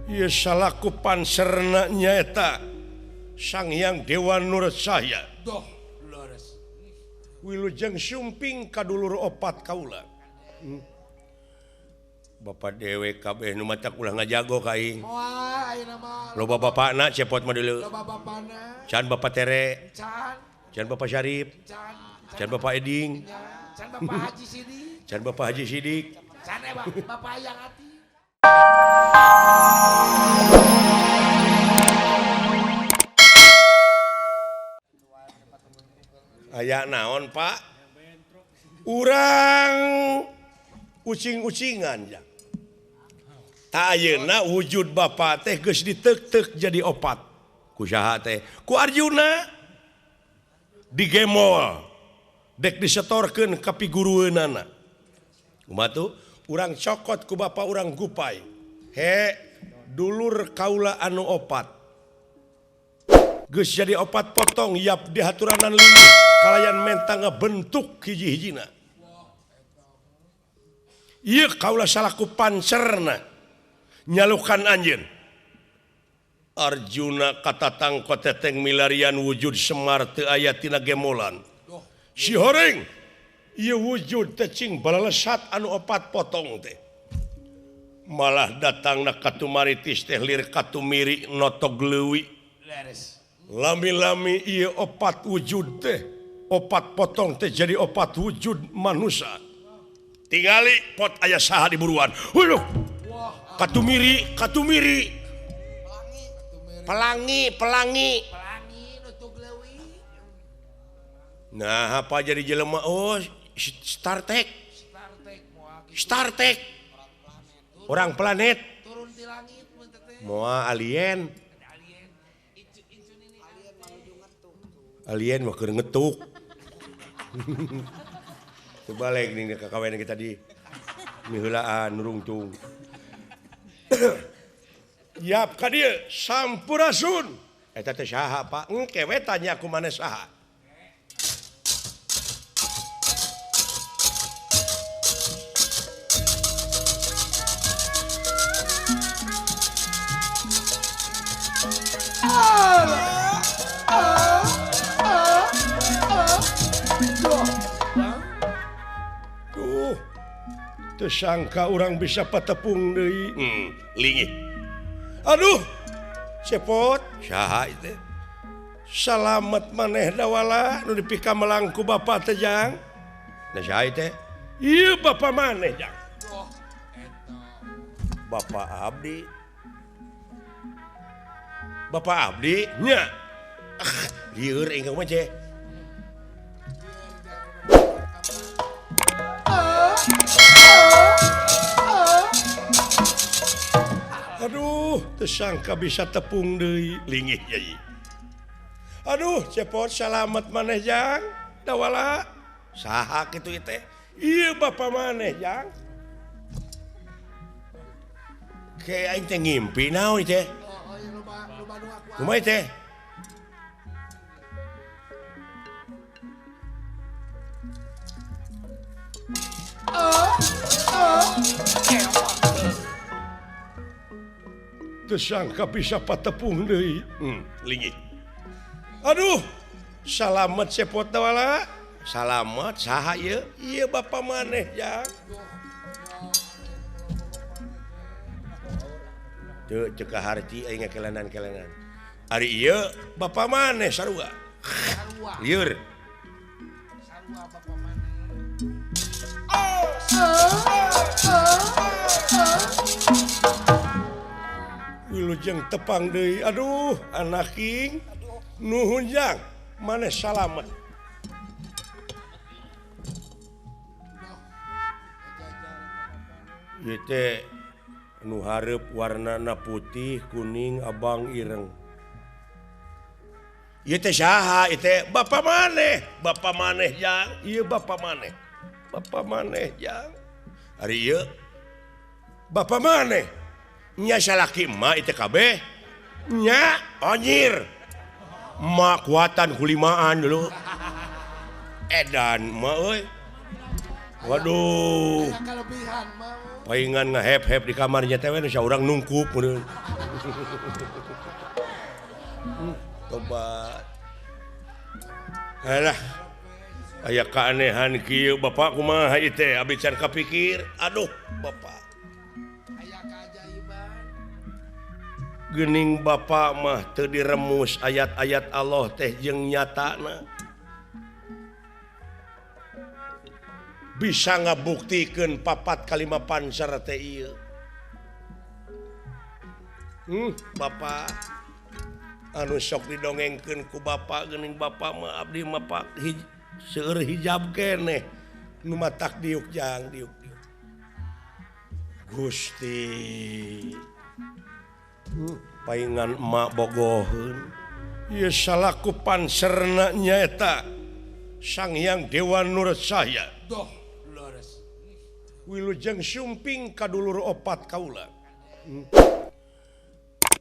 Ieu salaku panserna nyaeta Sang Hyang Dewa Nur Cahya. Doh, leres. Wilujeng sumping kadulur opat kaula. Bapak dewe kabeh nu matak ulah ngajago ka aing. Wah, ayeuna mah. Loba bapakna cepot mah deuleu. Loba bapana. Can Bapak Tere, Can. can Bapak Syarif, can Bapak Eding, Can Bapak Haji Sidi. can Bapak Haji Sidik. Can Bapak Ayang Hati. Aya naon, Pak? Urang ucing-ucingan ya. Ta ayeuna wujud Bapak teh geus diteuk-teuk jadi opat. Ku saha teh? Ku Arjuna. Digemol. Dek disetorkeun ka pigurueunana. Kumaha tuh? Urang cokot ku Bapak urang gupay. He, dulur kaula anu opat. Geus jadi opat potong yap dihaturanan lini kalayan mentang bentuk hiji-hijina. Ieu kaula salaku pancerna nyalukan anjeun. Arjuna katatang koteteng milarian wujud Semar teu aya tina gemolan. Si horeng ieu wujud teh cing balelesat anu opat potong teh. Malah datangna katumaritis teh lir katumiri notog leuwih. Leres. Lami-lami ieu opat wujud teh, opat potong teh jadi opat wujud manusia. Tingali pot aya saha di buruan. Huyuh. Katumiri, katumiri. Pelangi, pelangi. Pelangi nutug leuwih. Nah, apa jadi jelema? Oh, Star Trek. Star Trek. Orang planet. Turun di langit mun teh. Moa alien. Alien mah keur ngetuk. Sebalik nih kakawen kita di miheulaan nurungtung. Yap ka dieu sampurasun. Eta teh saha, Pak? Engke we tanya ku maneh saha. Tersangka orang bisa patepung deui. Lingih. Aduh, cepot. Saha itu? Salamet maneh dawala nu dipika melangku Bapak teh Jang. Nah saha itu? Ieu Bapak maneh Jang. Bapak abdi. Bapak abdi nya. Lieur engkau mah ceh. Aduh, tersangka bisa tepung deui lingih yai. Aduh, cepot salamet maneh Jang. Dawala. Saha kitu ieu teh? Ieu Bapak maneh Jang. Ke aing teh ngimpi naon teh? Kumaha teh? Tersangka bisa patepung deui. Lingih. Aduh, salamet cepot dawala. Salamet saha ieu? Ieu Bapak maneh Jang. Teu ceuk harti aing ngakelenan-kelenan. Ari ieu Bapak maneh sarua. Lieur. Sarua Bapak maneh. Wilujeng tepang deui. Aduh, anak king. Nuhun Jang. Maneh salamet. Ieu teh nu hareup warnana putih, kuning, abang, ireng. Ieu teh saha? Ieu teh Bapak maneh. Bapak maneh Jang. Ieu Bapak maneh. Bapak maneh Jang. Ari ieu Bapak maneh. Nya salaki emak itu kabeh. Nya onyir. Emak kuatan kulimaan dulu. Edan emak euy. Waduh. Aya kelebihan mau. Paingan ngehep-hep di kamarnya teh we saurang nungkup meureun. Tobat. Alah. Aya keanehan kieu Bapak kumaha ieu teh abdi can kapikir. Aduh, Bapak. Aya keajaiban. Geuning Bapak mah teu diremus ayat-ayat Allah teh jeung nyatana. Bisa ngabuktikeun 4 kali 5 panser teh ieu. Bapak anu sok didongengkeun ku Bapak geuning Bapak mah abdi mah Pak seueur hijab keneh nu matak diuk jang diuk. Gusti. Paingan emak bogoheun. Ieu salaku panserna nyaeta Sang Hyang Dewa Nur Cahya. Doh, leres. Wilujeng sumping kadulur opat kaula.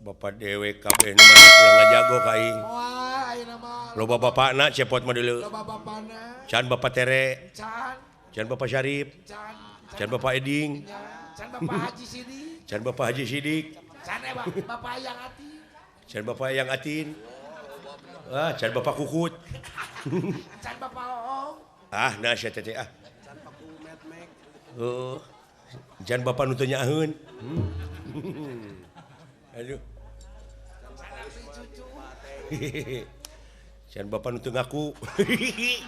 Bapak dewe kabeh nu mah ulah ngajago ka aing. Wah, ayeuna mah Loba bapakna cepot mah deuleu. loba bapana. Can Bapak Tere, Can, can Bapak Syarif, can Bapak Eding, can Bapak Haji Sidi. can Bapak Haji Sidik, Can Bapak yang hati. can Bapak Yang Atin. Can Bapak Kukut. Can Bapak Oong. Nah sia teh ah. Oh. Can Bapak nu teu nyaeun. Aduh. Can Bapak nu teu ngaku.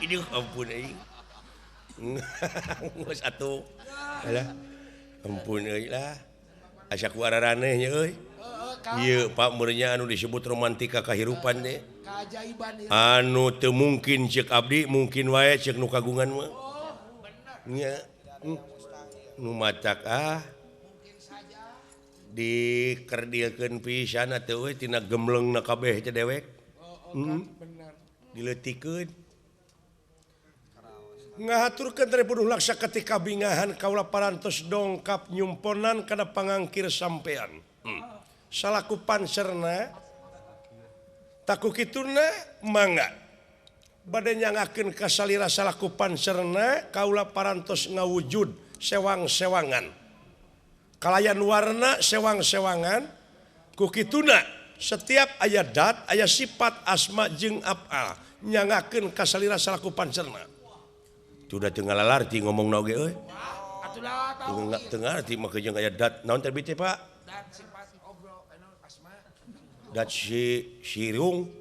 Ini ampun euy. Geus atuh. Alah. Ampun euy lah. Asa ku araraneh nya euy. Ieu Pak meureunnya anu disebut romantika kahirupan teh. Keajaiban itu. Anu teu mungkin ceuk abdi mungkin wae ceuk nu kagungan mah. Nya. Nu matak Mungkin saja. dikerdilkeun pisan atuh we tina gemleungna kabeh teh dewek. Benar. Dileutikeun. Ngahaturkeun teh punuh laksa ketika bingahan kaula parantos dongkap nyumponan kana pangangkir sampean. Salaku panserna taku kituna mangga bade nyangakeun ka salira salaku panserna kaula parantos ngawujud sewang-sewangan kalayan warna sewang-sewangan ku kituna setiap aya dat aya sifat asma jeung af'al nyangakeun ka salira salaku panserna sudah teu ngalalarti ngomongna oge euy Atulah tahu. teu ngarti mah jeung aya dat naon teh bete Pak Dan sifat obrol asma. dat sirung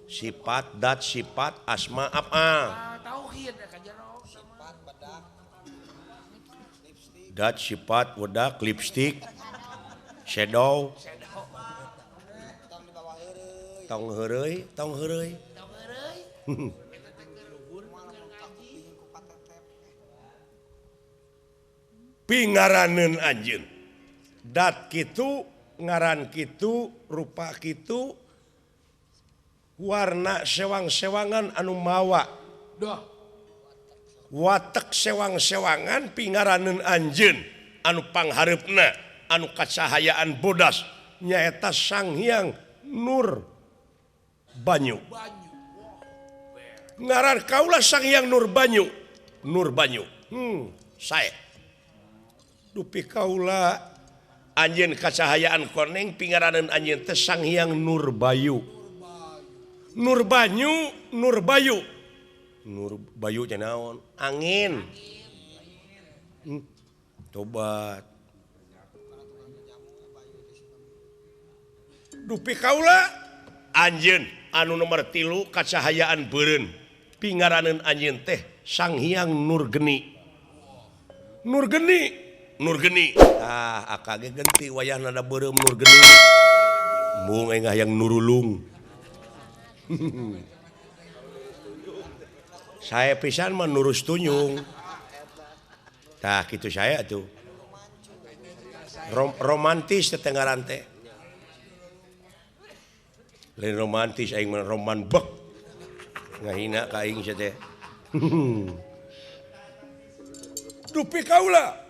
sifat dat sifat asma af'al Tauhid ka jero sama. dat sifat wedak lipstick shadow tong heureuy Tahu heureuy. pingaraneun anjeun dat kitu ngaran kitu rupa kitu warna sewang-sewangan anu mawa Doh. watek sewang-sewangan pingaraneun anjeun anu panghareupna anu kacahayaan bodas nyaeta Sang Hyang Nur Banyu Banyu. ngaran kaula Sang Hyang Nur Banyu sae dupi kaula anjeun kacahayaan koneng pingaraneun anjeun teh Sang Hyang Nur Bayu Nur Banyu Nur Bayu Nur Bayu teh naon angin tobat dupi kaula anjeun anu nomor 3 kacahayaan beureun pingaraneun anjeun teh Sang Hyang Nur Geni akage genti wayahna da beureum Nur Geni mung engah yang nurulung saya pisan mah nurus tunyung tah kitu saya tuh romantis teh ngaran teh lain romantis aing mah roman bek ngahina ka aing sia teh dupi kaula